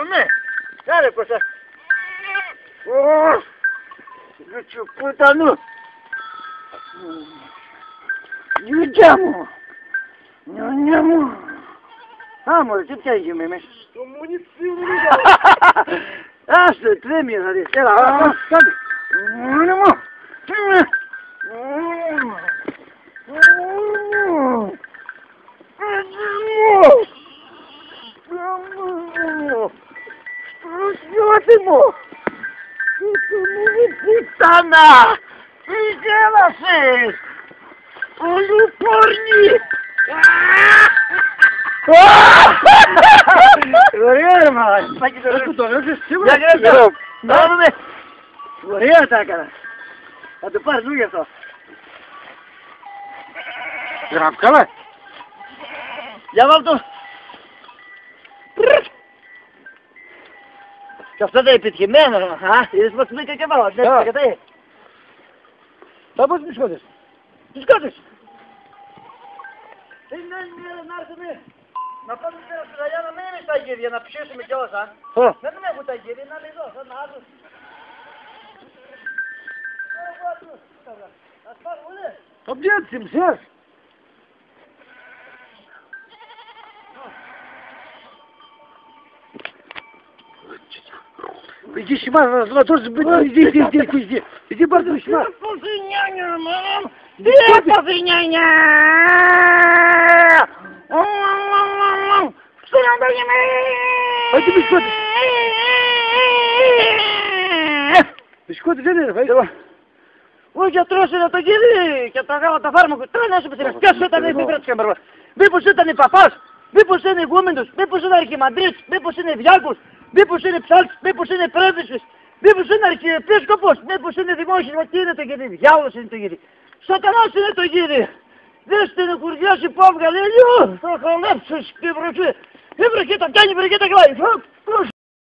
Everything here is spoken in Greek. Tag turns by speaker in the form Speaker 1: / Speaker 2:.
Speaker 1: ναι. Κάρε Κώστα. Λούτσο πουτανού. Γιουτιά μου. Νιονιά μου. Μωρέ, τι πιάγει με μέσα.
Speaker 2: Το μουνιτσίρι.
Speaker 1: Άστε, τρέμει να δεις. Έλα, κάτω. Νιονιά μου. Πουτάνα! Τι γέλασες! Όλου πόρνη! Ωραία ρε μαλάκα!
Speaker 2: Πού το ρίξες σίγουρα?
Speaker 1: Να δούμε! Ωραία τα έκανα! Θα το πάρεις λίγο αυτό!
Speaker 2: Γράφει καλά.
Speaker 1: Για βάλ' το! Και αυτό δεν είναι επιτυχημένο, είδες πως μπήκα και βάλα, δεν είναι
Speaker 2: Θα πω τις σκότες.
Speaker 1: Τους κότες! Να έρθουμε, να πάμε πέρα στη Ραγιά να μην είναι στα γύρια, να ψήσουμε κιόλας, να μην έχουν τα γύρια, να είναι εδώ, σαν να άδουν. Ας πάρουμε, ναι.
Speaker 2: Το πιάτσι μισές. Иди снимай, на тоже иди, барда, снимай.
Speaker 1: Пузыняня, мам! Ты пузыняня! Что надо
Speaker 2: А ты бискоты. Бискоты где ты?
Speaker 1: Ой, я тросила το γύρι και τραγάλα τα φάρμακα. Τώρα να σου πει, ποιος ήταν η πίπρατσκα μπρος. Μήπως ήταν η παπάς, μήπως είναι ηγούμενος, μήπως είναι αρχιμαντρίτης, μήπως είναι διάκος, μήπως είναι ψάλτης, μήπως είναι πρέσβης, μήπως είναι αρχιεπίσκοπος, μήπως είναι δημόσιος. Τι είναι το γύρι, διάολος είναι το γύρι. Σατανάς είναι το γύρι. Δες την κουρδιάση που έβγαλε, θα χαλέψεις την βροχή. Η βροχή τα κάνει, η βροχή τα κλάει.